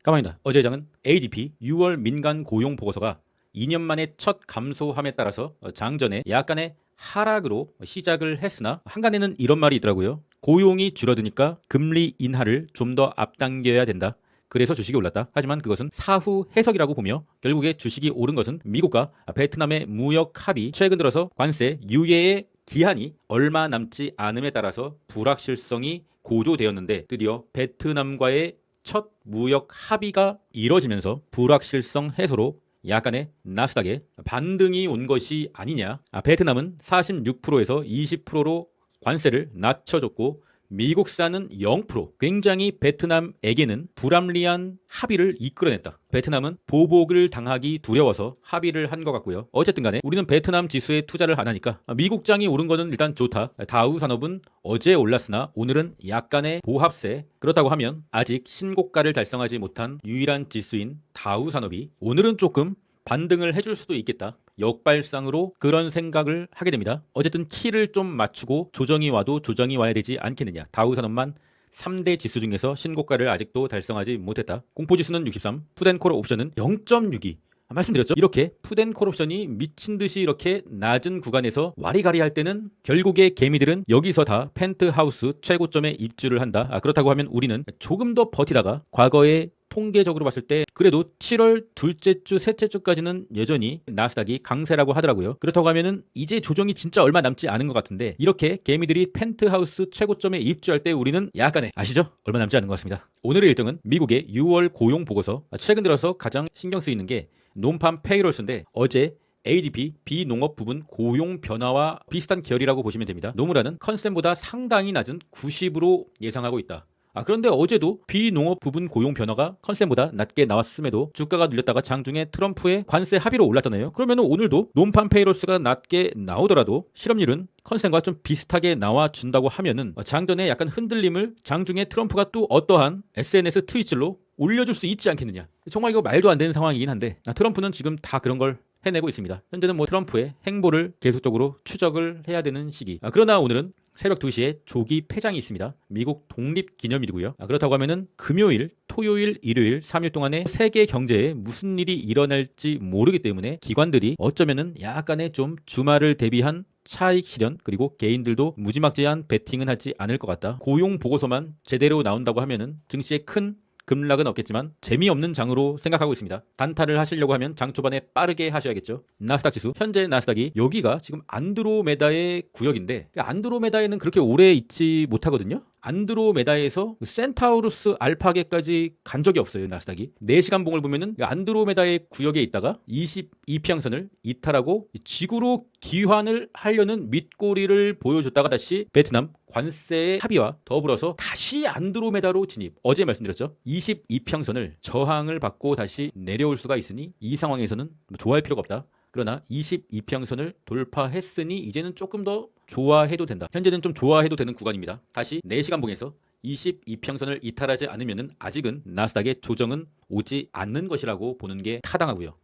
가만히다. 어제 장은 ADP 6월 민간 고용 보고서가 2년 만에 첫 감소함에 따라서 장전에 약간의 하락으로 시작을 했으나 한간에는 이런 말이 있더라고요. 고용이 줄어드니까 금리 인하를 좀 더 앞당겨야 된다. 그래서 주식이 올랐다. 하지만 그것은 사후 해석이라고 보며 결국에 주식이 오른 것은 미국과 베트남의 무역 합의, 최근 들어서 관세 유예의 기한이 얼마 남지 않음에 따라서 불확실성이 고조되었는데 드디어 베트남과의 첫 무역 합의가 이뤄지면서 불확실성 해소로 약간의 나스닥에 반등이 온 것이 아니냐. 베트남은 46%에서 20%로 관세를 낮춰줬고 미국산은 0%. 굉장히 베트남에게는 불합리한 합의를 이끌어냈다. 베트남은 보복을 당하기 두려워서 합의를 한 것 같고요. 어쨌든 간에 우리는 베트남 지수에 투자를 안 하니까 미국장이 오른 거는 일단 좋다. 다우 산업은 어제 올랐으나 오늘은 약간의 보합세. 그렇다고 하면 아직 신고가를 달성하지 못한 유일한 지수인 다우 산업이 오늘은 조금 반등을 해줄 수도 있겠다. 역발상으로 그런 생각을 하게 됩니다. 어쨌든 키를 좀 맞추고 조정이 와도 조정이 와야 되지 않겠느냐. 다우산업만 3대 지수 중에서 신고가를 아직도 달성하지 못했다. 공포지수는 63, 푸덴콜 옵션은 0.62. 말씀드렸죠. 이렇게 푸덴콜 옵션이 미친 듯이 이렇게 낮은 구간에서 와리가리 할 때는 결국에 개미들은 여기서 다 펜트하우스 최고점에 입주를 한다. 그렇다고 하면 우리는 조금 더 버티다가 과거에 통계적으로 봤을 때 그래도 7월 둘째 주, 셋째 주까지는 여전히 나스닥이 강세라고 하더라고요. 그렇다고 하면은 이제 조정이 진짜 얼마 남지 않은 것 같은데 이렇게 개미들이 펜트하우스 최고점에 입주할 때 우리는 약간의 아시죠? 얼마 남지 않은 것 같습니다. 오늘의 1등은 미국의 6월 고용 보고서. 최근 들어서 가장 신경 쓰이는 게 논팜 페이롤스인데 어제 ADP 비농업 부분 고용 변화와 비슷한 결이라고 보시면 됩니다. 노무라는 컨센보다 상당히 낮은 90으로 예상하고 있다. 그런데 어제도 비농업 부분 고용 변화가 컨센보다 낮게 나왔음에도 주가가 눌렸다가 장중에 트럼프의 관세 합의로 올랐잖아요. 그러면 오늘도 논팜 페이롤스가 낮게 나오더라도 실업률은 컨센과 좀 비슷하게 나와준다고 하면은 장전에 약간 흔들림을 장중에 트럼프가 또 어떠한 SNS 트윗질로 올려줄 수 있지 않겠느냐. 정말 이거 말도 안 되는 상황이긴 한데 트럼프는 지금 다 그런 걸 해내고 있습니다. 현재는 트럼프의 행보를 계속적으로 추적을 해야 되는 시기. 그러나 오늘은 새벽 2시에 조기 폐장이 있습니다. 미국 독립기념일이고요. 그렇다고 하면은 금요일, 토요일, 일요일 3일 동안에 세계 경제에 무슨 일이 일어날지 모르기 때문에 기관들이 어쩌면은 약간의 좀 주말을 대비한 차익 실현 그리고 개인들도 무지막지한 베팅은 하지 않을 것 같다. 고용 보고서만 제대로 나온다고 하면은 증시에 큰 급락은 없겠지만 재미없는 장으로 생각하고 있습니다. 단타를 하시려고 하면 장 초반에 빠르게 하셔야겠죠. 나스닥 지수 현재 나스닥이 여기가 지금 안드로메다의 구역인데 안드로메다에는 그렇게 오래 있지 못하거든요. 안드로메다에서 센타우루스 알파게까지 간 적이 없어요. 나스닥이 4시간 봉을 보면은 안드로메다의 구역에 있다가 22평선을 이탈하고 지구로 기환을 하려는 밑꼬리를 보여줬다가 다시 베트남 관세의 합의와 더불어서 다시 안드로메다로 진입. 어제 말씀드렸죠. 22평선을 저항을 받고 다시 내려올 수가 있으니 이 상황에서는 좋아할 필요가 없다. 그러나 22평선을 돌파했으니 이제는 조금 더 좋아해도 된다. 현재는 좀 좋아해도 되는 구간입니다. 다시 4시간 봉에서 22평선을 이탈하지 않으면 아직은 나스닥의 조정은 오지 않는 것이라고 보는 게 타당하고요.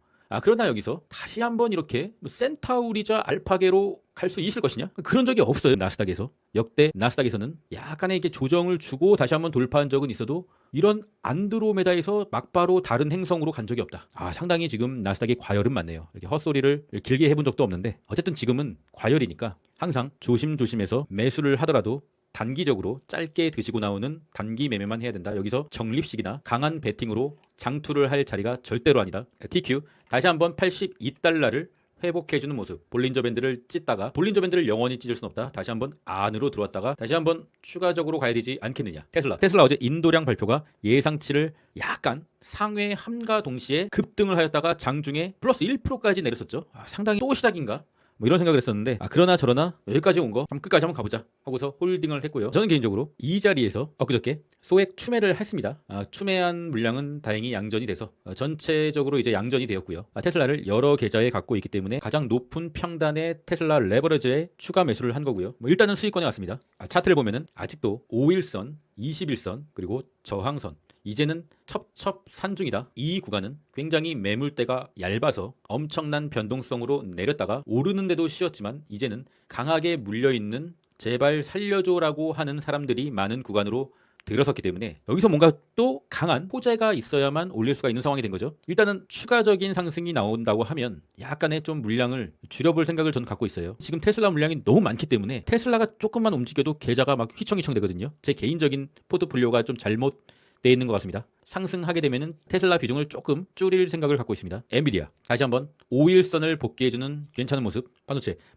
그러나 여기서 다시 한번 이렇게 센타우리자 알파게로 갈 수 있을 것이냐? 그런 적이 없어요. 나스닥에서. 역대 나스닥에서는 약간의 이렇게 조정을 주고 다시 한번 돌파한 적은 있어도 이런 안드로메다에서 막바로 다른 행성으로 간 적이 없다. 상당히 지금 나스닥이 과열은 많네요. 이렇게 헛소리를 길게 해본 적도 없는데 어쨌든 지금은 과열이니까 항상 조심조심해서 매수를 하더라도 단기적으로 짧게 드시고 나오는 단기 매매만 해야 된다. 여기서 적립식이나 강한 베팅으로 장투를 할 자리가 절대로 아니다. TQ 다시 한번 82달러를 회복해주는 모습. 볼린저 밴드를 찢다가 볼린저 밴드를 영원히 찢을 수는 없다. 다시 한번 안으로 들어왔다가 다시 한번 추가적으로 가야 되지 않겠느냐. 테슬라 어제 인도량 발표가 예상치를 약간 상회함과 동시에 급등을 하였다가 장중에 플러스 1%까지 내렸었죠. 상당히 또 시작인가? 이런 생각을 했었는데 그러나 저러나 여기까지 온 거 끝까지 한번 가보자 하고서 홀딩을 했고요. 저는 개인적으로 이 자리에서 엊그저께 소액 추매를 했습니다. 추매한 물량은 다행히 양전이 돼서 전체적으로 이제 양전이 되었고요. 테슬라를 여러 계좌에 갖고 있기 때문에 가장 높은 평단의 테슬라 레버리지에 추가 매수를 한 거고요. 일단은 수익권에 왔습니다. 차트를 보면은 아직도 5일선, 21선 그리고 저항선 이제는 첩첩산중이다. 이 구간은 굉장히 매물대가 얇아서 엄청난 변동성으로 내렸다가 오르는데도 쉬었지만 이제는 강하게 물려있는 제발 살려줘라고 하는 사람들이 많은 구간으로 들어섰기 때문에 여기서 뭔가 또 강한 호재가 있어야만 올릴 수가 있는 상황이 된 거죠. 일단은 추가적인 상승이 나온다고 하면 약간의 좀 물량을 줄여볼 생각을 저는 갖고 있어요. 지금 테슬라 물량이 너무 많기 때문에 테슬라가 조금만 움직여도 계좌가 막 휘청휘청 되거든요. 제 개인적인 포트폴리오가 좀 잘못 돼 있는 것 같습니다. 상승하게 되면은 테슬라 비중을 조금 줄일 생각을 갖고 있습니다. 엔비디아 다시 한번 5일선을 복귀해주는 괜찮은 모습.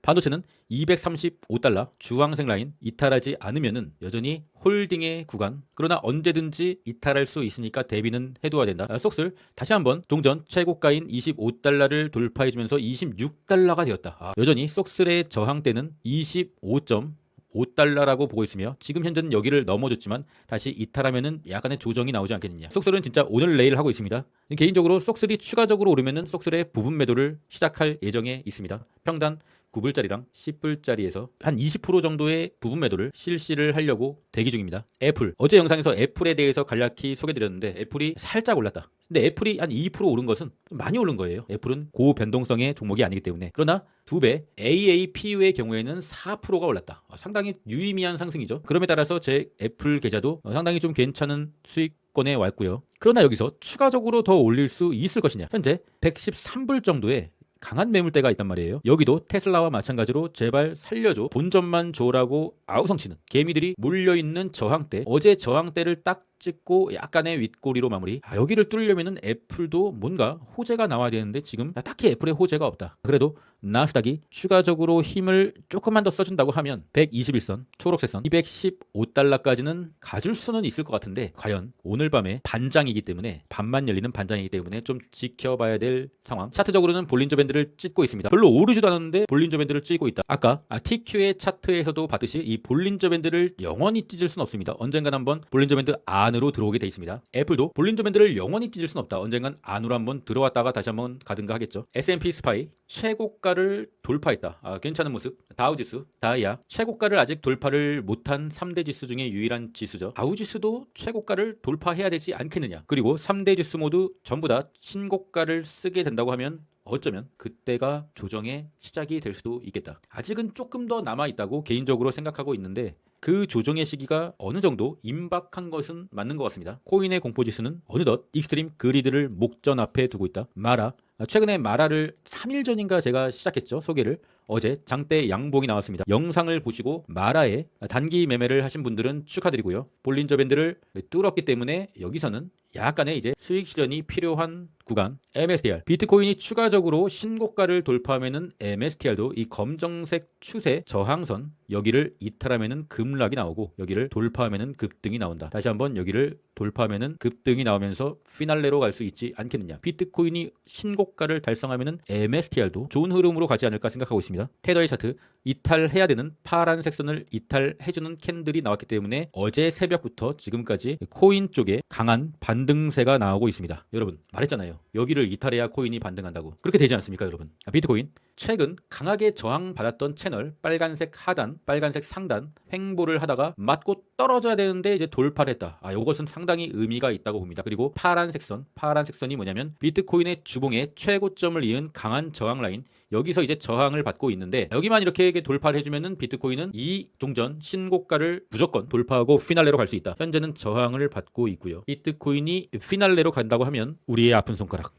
반도체는 235달러 주황색 라인 이탈하지 않으면은 여전히 홀딩의 구간. 그러나 언제든지 이탈할 수 있으니까 대비는 해둬야 된다. 속슬 다시 한번 종전 최고가인 25달러를 돌파해주면서 26달러가 되었다. 여전히 속슬의 저항대는 25.5달러라고 보고 있으며 지금 현재는 여기를 넘어줬지만 다시 이탈하면은 약간의 조정이 나오지 않겠느냐. 속슬은 진짜 오늘 내일 하고 있습니다. 개인적으로 속슬이 추가적으로 오르면은 속슬의 부분 매도를 시작할 예정에 있습니다. 평단 9불짜리랑 10불짜리에서 한 20% 정도의 부분 매도를 실시를 하려고 대기 중입니다. 애플 어제 영상에서 애플에 대해서 간략히 소개드렸는데 애플이 살짝 올랐다. 근데 애플이 한 2% 오른 것은 많이 오른 거예요. 애플은 고변동성의 종목이 아니기 때문에. 그러나 2배 AAPU의 경우에는 4%가 올랐다. 상당히 유의미한 상승이죠. 그럼에 따라서 제 애플 계좌도 상당히 좀 괜찮은 수익권에 왔고요. 그러나 여기서 추가적으로 더 올릴 수 있을 것이냐. 현재 113불 정도의 강한 매물대가 있단 말이에요. 여기도 테슬라와 마찬가지로 제발 살려줘 본전만 줘라고 아우성치는 개미들이 몰려있는 저항대. 어제 저항대를 딱 찍고 약간의 윗꼬리로 마무리. 여기를 뚫으려면은 애플도 뭔가 호재가 나와야 되는데 지금 딱히 애플의 호재가 없다. 그래도 나스닥이 추가적으로 힘을 조금만 더 써준다고 하면 121선 초록색선 215달러까지는 가줄 수는 있을 것 같은데 과연 오늘 밤에 반장이기 때문에 밤만 열리는 반장이기 때문에 좀 지켜봐야 될 상황. 차트적으로는 볼린저 밴드를 찢고 있습니다. 별로 오르지도 않았는데 볼린저 밴드를 찢고 있다. 아까 TQ의 차트에서도 봤듯이 이 볼린저 밴드를 영원히 찢을 수는 없습니다. 언젠간 한번 볼린저 밴드 안으로 들어오게 돼 있습니다. 애플도 볼린저 밴드를 영원히 찢을 수는 없다. 언젠간 안으로 한번 들어왔다가 다시 한번 가든가 하겠죠. S&P 스파이 최고가를 돌파했다. 괜찮은 모습. 다우지수 다이아 최고가를 아직 돌파를 못한 3대 지수 중에 유일한 지수죠. 다우지수도 최고가를 돌파해야 되지 않겠느냐. 그리고 3대 지수 모두 전부 다 신고가를 쓰게 된다고 하면 어쩌면 그때가 조정의 시작이 될 수도 있겠다. 아직은 조금 더 남아있다고 개인적으로 생각하고 있는데 그 조정의 시기가 어느 정도 임박한 것은 맞는 것 같습니다. 코인의 공포지수는 어느덧 익스트림 그리드를 목전 앞에 두고 있다. 마라 최근에 마라를 3일 전인가 제가 시작했죠. 소개를. 어제 장대 양봉이 나왔습니다. 영상을 보시고 마라에 단기 매매를 하신 분들은 축하드리고요. 볼린저 밴드를 뚫었기 때문에 여기서는 약간의 이제 수익 실현이 필요한 구간. MSTR 비트코인이 추가적으로 신고가를 돌파하면은 MSTR도 이 검정색 추세 저항선 여기를 이탈하면은 급락이 나오고 여기를 돌파하면은 급등이 나온다. 다시 한번 여기를 돌파하면은 급등이 나오면서 피날레로 갈 수 있지 않겠느냐. 비트코인이 신고가를 달성하면은 MSTR도 좋은 흐름으로 가지 않을까 생각하고 있습니다. 테더의 차트 이탈해야 되는 파란색 선을 이탈해주는 캔들이 나왔기 때문에 어제 새벽부터 지금까지 코인 쪽에 강한 반등세가 나오고 있습니다. 여러분 말했잖아요. 여기를 이탈해야 코인이 반등한다고. 그렇게 되지 않습니까 여러분? 비트코인 최근 강하게 저항받았던 채널 빨간색 하단 빨간색 상단 횡보를 하다가 맞고 떨어져야 되는데 이제 돌파를 했다. 이것은 상당히 의미가 있다고 봅니다. 그리고 파란색 선이 뭐냐면 비트코인의 주봉의 최고점을 이은 강한 저항 라인. 여기서 이제 저항을 받고 있는데 여기만 이렇게 돌파를 해주면은 비트코인은 이 종전 신고가를 무조건 돌파하고 피날레로 갈 수 있다. 현재는 저항을 받고 있고요. 비트코인이 피날레로 간다고 하면 우리의 아픈 손가락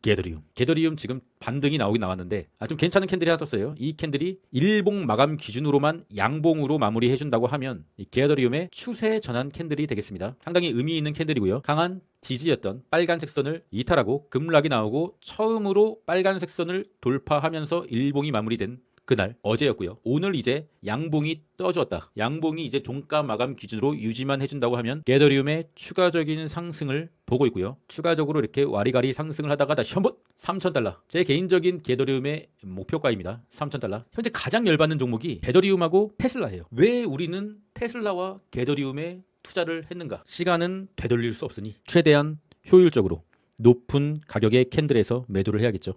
게더리움 지금 반등이 나오긴 나왔는데 좀 괜찮은 캔들이 하나 떴어요. 이 캔들이 일봉 마감 기준으로만 양봉으로 마무리해준다고 하면 이 게더리움의 추세 전환 캔들이 되겠습니다. 상당히 의미 있는 캔들이고요. 강한 지지였던 빨간색 선을 이탈하고 급락이 나오고 처음으로 빨간색 선을 돌파하면서 일봉이 마무리된 그날 어제였고요. 오늘 이제 양봉이 떠주었다. 양봉이 이제 종가 마감 기준으로 유지만 해준다고 하면 게더리움의 추가적인 상승을 보고 있고요. 추가적으로 이렇게 와리가리 상승을 하다가 다시 한번 3,000달러. 제 개인적인 게더리움의 목표가입니다. 3,000달러. 현재 가장 열받는 종목이 게더리움하고 테슬라예요. 왜 우리는 테슬라와 게더리움에 투자를 했는가? 시간은 되돌릴 수 없으니 최대한 효율적으로 높은 가격의 캔들에서 매도를 해야겠죠.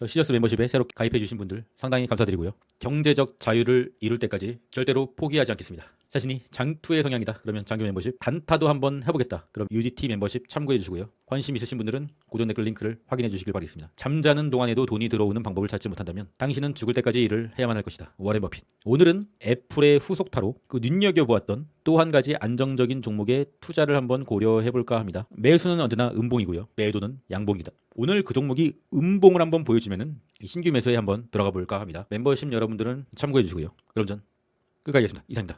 시저스 멤버십에 새로 가입해 주신 분들 상당히 감사드리고요. 경제적 자유를 이룰 때까지 절대로 포기하지 않겠습니다. 자신이 장투의 성향이다. 그러면 장교 멤버십 단타도 한번 해보겠다. 그럼 UDT 멤버십 참고해 주시고요. 관심 있으신 분들은 고정 댓글 링크를 확인해 주시길 바라겠습니다. 잠자는 동안에도 돈이 들어오는 방법을 찾지 못한다면 당신은 죽을 때까지 일을 해야만 할 것이다. 워렌 버핏. 오늘은 애플의 후속타로 그 눈여겨보았던 또 한 가지 안정적인 종목에 투자를 한번 고려해볼까 합니다. 매수는 언제나 음봉이고요. 매도는 양봉이다. 오늘 그 종목이 음봉을 한번 보여주면은 신규 매수에 한번 들어가 볼까 합니다. 멤버십 여러분들은 참고해 주시고요. 그럼 전 끝까지 하겠습니다. 이상입니다.